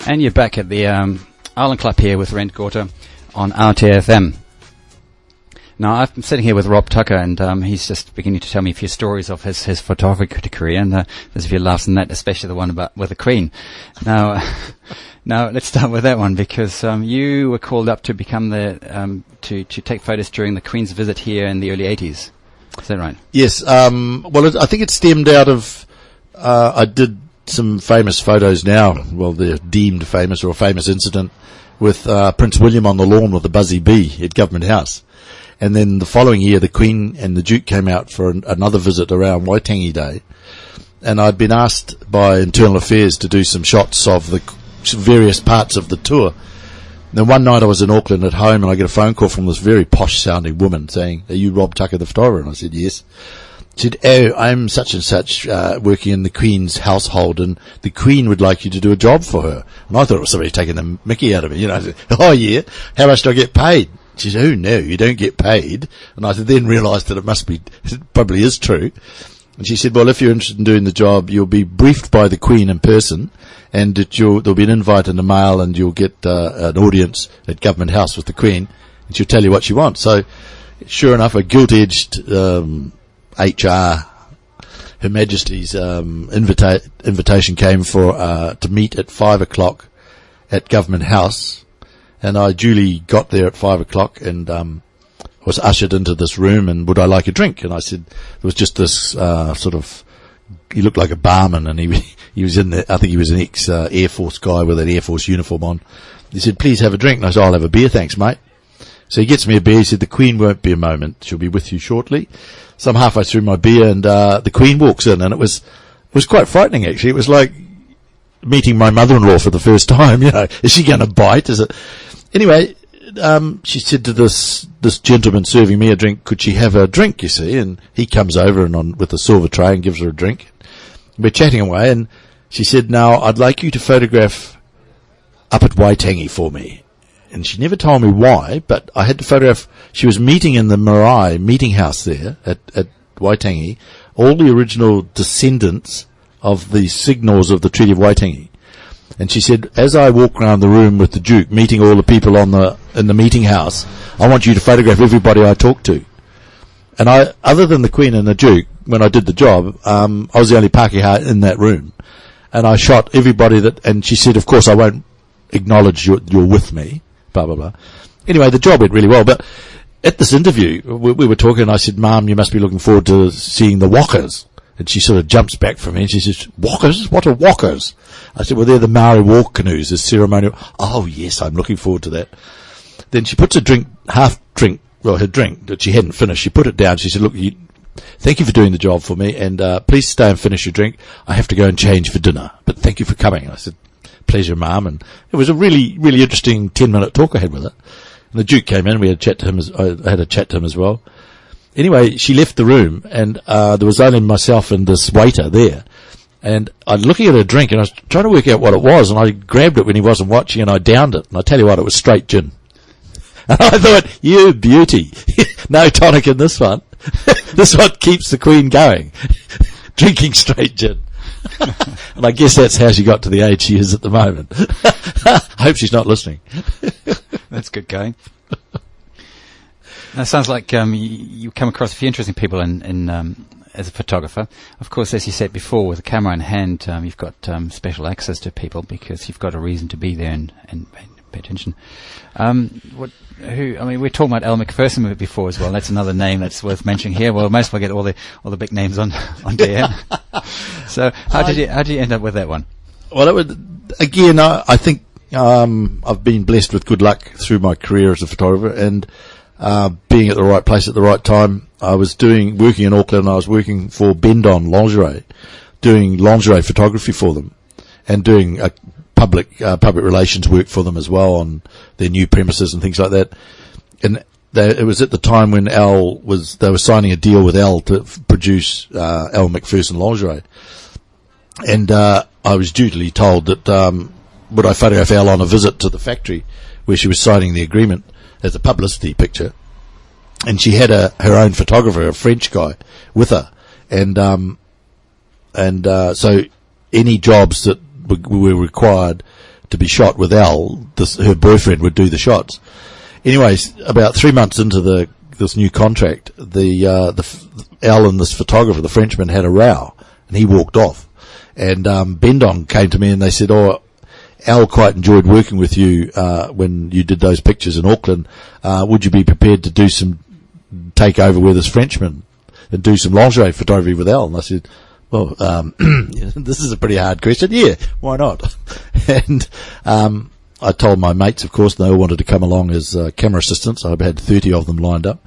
And you're back at the Island Club here with Rent Gorta on RTFM. Now, I'm sitting here with Rob Tucker, and he's just beginning to tell me a few stories of his photography career, and there's a few laughs in that, especially the one with the Queen. Now, let's start with that one, because you were called up to become to take photos during the Queen's visit here in the early 80s. Is that right? Yes. Well, I think it stemmed out of I did some famous photos now. Well, they're deemed famous, or a famous incident with Prince William on the lawn with the Buzzy Bee at Government House. And then the following year, the Queen and the Duke came out for another visit around Waitangi Day. And I'd been asked by Internal Affairs to do some shots of the various parts of the tour. And then one night I was in Auckland at home, and I get a phone call from this very posh-sounding woman saying, "Are you Rob Tucker, the photographer?" And I said, "Yes." She said, "Oh, I'm such and such, working in the Queen's household, and the Queen would like you to do a job for her." And I thought it was somebody taking the mickey out of me. I said, "Oh, yeah. How much do I get paid?" She said, "Oh, no, you don't get paid." And I then realised that it probably is true. And she said, "Well, if you're interested in doing the job, you'll be briefed by the Queen in person, and there'll be an invite in the mail, and you'll get an audience at Government House with the Queen, and she'll tell you what you want." So, sure enough, a gilt-edged HR, Her Majesty's invitation came to meet at 5 o'clock at Government House. And I duly got there at 5 o'clock and was ushered into this room, and would I like a drink? And I said, there was just this he looked like a barman, and he was in there. I think he was an ex-Air Force guy with an Air Force uniform on. He said, "Please have a drink." And I said, "I'll have a beer, thanks, mate." So he gets me a beer. He said, "The Queen won't be a moment. She'll be with you shortly." So I'm halfway through my beer, and the Queen walks in, and it was quite frightening, actually. It was like meeting my mother-in-law for the first time. Is she going to bite? Is it? Anyway, she said to this gentleman serving me a drink, could she have a drink, you see? And he comes over and with a silver tray and gives her a drink. We're chatting away, and she said, "Now, I'd like you to photograph up at Waitangi for me." And she never told me why, but I had to photograph. She was meeting in the Marae meeting house there at Waitangi, all the original descendants of the signals of the Treaty of Waitangi. And she said, "As I walk around the room with the Duke, meeting all the people in the meeting house, I want you to photograph everybody I talk to." And other than the Queen and the Duke, when I did the job, I was the only Pākehā in that room. And I shot everybody and she said, "Of course, I won't acknowledge you're with me," blah, blah, blah. Anyway, the job went really well. But at this interview, we were talking, and I said, "Mum, you must be looking forward to seeing the Wokas." And she sort of jumps back from me, and she says, "Wokas? What are Wokas?" I said, "Well, they're the Maori war canoes, the ceremonial." "Oh, yes, I'm looking forward to that." Then she puts her drink that she hadn't finished. She put it down. She said, "Look, thank you for doing the job for me, and please stay and finish your drink. I have to go and change for dinner, but thank you for coming." And I said, "Pleasure, Mum." And it was a really, really interesting 10-minute talk I had with her. And the Duke came in. We had a chat to him. I had a chat to him as well. Anyway, she left the room, and there was only myself and this waiter there. And I'm looking at her drink, and I was trying to work out what it was, and I grabbed it when he wasn't watching, and I downed it. And I tell you what, it was straight gin. And I thought, you beauty. No tonic in this one. This is what keeps the Queen going. Drinking straight gin. And I guess that's how she got to the age she is at the moment. I hope she's not listening. That's good going. That sounds like you come across a few interesting people as a photographer. Of course, as you said before, with a camera in hand, you've got special access to people because you've got a reason to be there and pay attention. We're talking about Elle Macpherson before as well. That's another name that's worth mentioning here. Well, most of all get all the big names on there. So how did you end up with that one? Well, again, I think I've been blessed with good luck through my career as a photographer, and being at the right place at the right time. I was working in Auckland. I was working for Bendon Lingerie, doing lingerie photography for them, and doing public relations work for them as well on their new premises and things like that. And it was at the time when they were signing a deal with Elle to produce Elle Macpherson lingerie, and I was dutifully told that would I photograph Elle on a visit to the factory where she was signing the agreement as a publicity picture. And she had her own photographer, a French guy, with her. And so any jobs that were required to be shot with Al. Her boyfriend would do the shots. Anyways, about 3 months into this new contract, Al and this photographer, the Frenchman, had a row, and he walked off. And Bendong came to me and they said, "Oh, Al quite enjoyed working with you when you did those pictures in Auckland. Would you be prepared to take over with this Frenchman and do some lingerie photography with Al?" And I said, "Well, this is a pretty hard question. Yeah, why not?" And I told my mates, of course, they all wanted to come along as camera assistants. I had 30 of them lined up.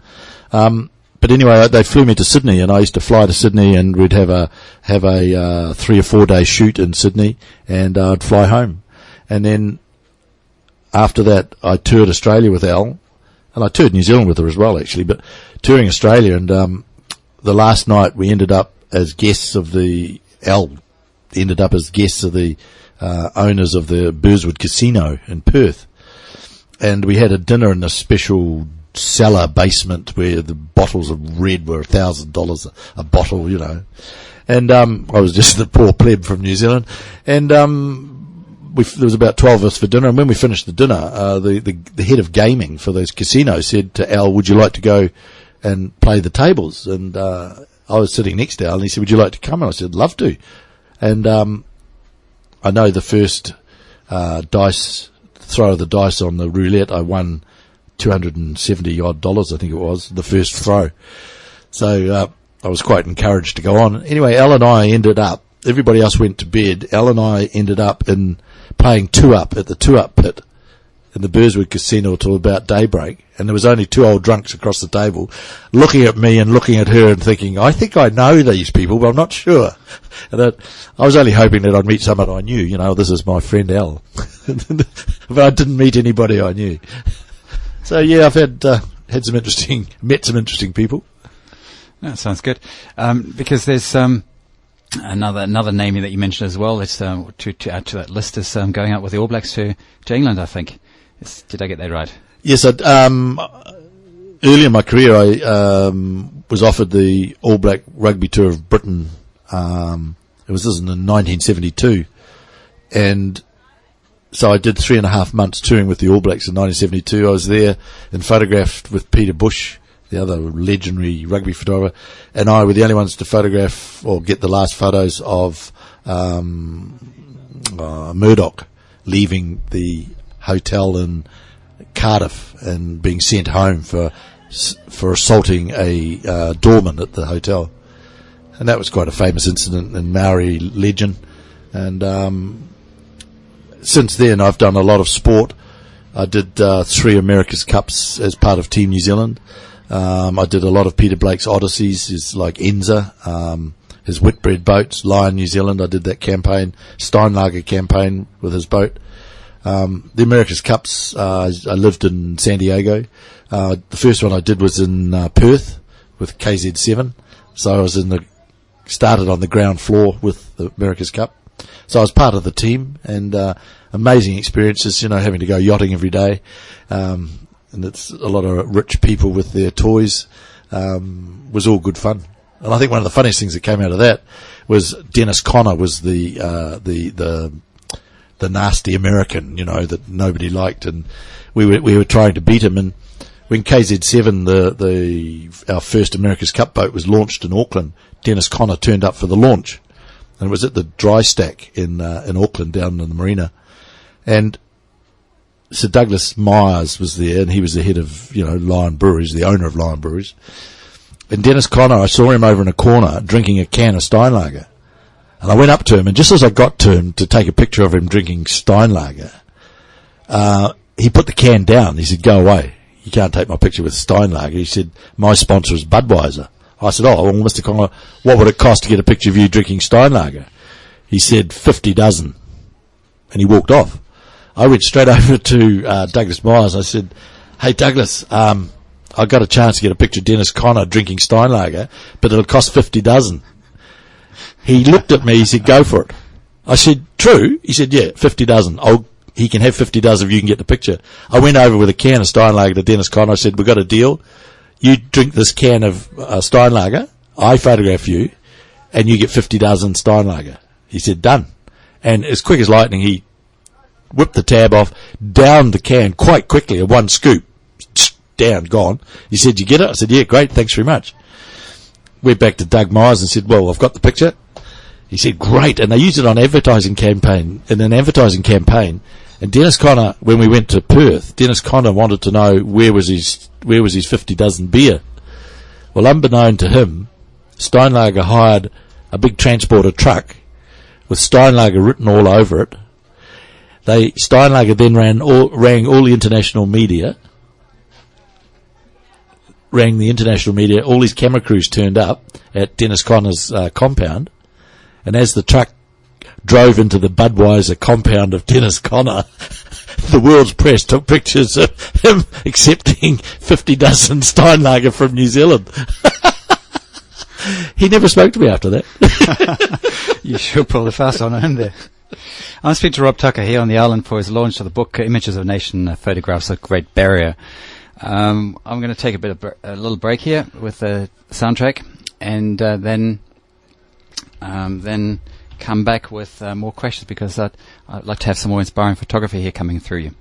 But anyway, they flew me to Sydney, and I used to fly to Sydney, and we'd have a 3 or 4 day shoot in Sydney, and I'd fly home. And then after that, I toured Australia with Al, and I toured New Zealand with her as well, actually. But touring Australia, and the last night we ended up as guests of the owners of the Burswood Casino in Perth, and we had a dinner in a special cellar basement where the bottles of red were $1,000 a bottle, you know. And I was just the poor pleb from New Zealand, and there was about 12 of us for dinner. And when we finished the dinner, the head of gaming for those casinos said to Al, "Would you like to go and play the tables?" And I was sitting next to Al, and he said, "Would you like to come?" And I said, "Love to." And I know the first throw of the dice on the roulette, I won $270 odd, I think it was, the first throw. So I was quite encouraged to go on. Anyway, Al and I ended up, everybody else went to bed, Al and I ended up in playing two-up at the two-up pit in the Burswood Casino till about daybreak, and there was only 2 old drunks across the table looking at me and looking at her and thinking, "I think I know these people, but I'm not sure." And I was only hoping that I'd meet someone I knew, you know, this is my friend Al. But I didn't meet anybody I knew. So yeah, I've met some interesting people. That sounds good. Because there's another name that you mentioned as well. It's to add to that list is going out with the All Blacks to England, I think. Did I get that right? Yes, early in my career, I was offered the All Black Rugby Tour of Britain. This was in 1972, and so I did 3.5 months touring with the All Blacks in 1972. I was there and photographed with Peter Bush, the other legendary rugby photographer, and I were the only ones to photograph or get the last photos of Murdoch leaving the hotel in Cardiff and being sent home for assaulting a doorman at the hotel. And that was quite a famous incident in Maori legend. And since then I've done a lot of sport. I did 3 America's Cups as part of Team New Zealand. I did a lot of Peter Blake's Odysseys, his like Enza, his Whitbread boats, Lion New Zealand. I did that campaign, Steinlager campaign with his boat. The America's Cups, I lived in San Diego. The first one I did was in Perth with KZ7. So I was started on the ground floor with the America's Cup. So I was part of the team, and amazing experiences, you know, having to go yachting every day. And it's a lot of rich people with their toys. Was all good fun. And I think one of the funniest things that came out of that was Dennis Conner was the nasty American, you know, that nobody liked, and we were trying to beat him. And when KZ7, our first America's Cup boat was launched in Auckland, Dennis Conner turned up for the launch, and it was at the dry stack in Auckland, down in the marina. And Sir Douglas Myers was there, and he was the head of, you know, Lion Breweries, the owner of Lion Breweries. And Dennis Conner, I saw him over in a corner drinking a can of Steinlager. And I went up to him, and just as I got to him to take a picture of him drinking Steinlager, he put the can down. He said, "Go away. You can't take my picture with Steinlager." He said, "My sponsor is Budweiser." I said, "Oh, well, Mr. Conner, what would it cost to get a picture of you drinking Steinlager?" He said, 50 dozen. And he walked off. I went straight over to Douglas Myers. I said, "Hey, Douglas, I got a chance to get a picture of Dennis Conner drinking Steinlager, but it'll cost 50 dozen. He looked at me, he said, "Go for it." I said, "True?" He said, "Yeah, 50 dozen. He can have 50 dozen if you can get the picture." I went over with a can of Steinlager to Dennis Conner. I said, "We've got a deal. You drink this can of Steinlager, I photograph you, and you get 50 dozen Steinlager." He said, "Done." And as quick as lightning, he whipped the tab off, downed the can quite quickly, one scoop, down, gone. He said, "You get it?" I said, "Yeah, great, thanks very much." Went back to Doug Myers and said, "Well, I've got the picture." He said, "Great," and they used it on in an advertising campaign. And Dennis Conner, when we went to Perth, Dennis Conner wanted to know where was his 50 dozen beer. Well, unbeknown to him, Steinlager hired a big transporter truck with Steinlager written all over it. Steinlager then rang all the international media. All his camera crews turned up at Dennis Conner's compound, and as the truck drove into the Budweiser compound of Dennis Conner, the world's press took pictures of him accepting 50 dozen Steinlager from New Zealand. He never spoke to me after that. You sure pulled a fast one in there. I'm speaking to Rob Tucker here on the island for his launch of the book Images of a Nation, Photographs of Great Barrier. I'm going to take a little break here with the soundtrack, and then come back with more questions, because I'd like to have some more inspiring photography here coming through you.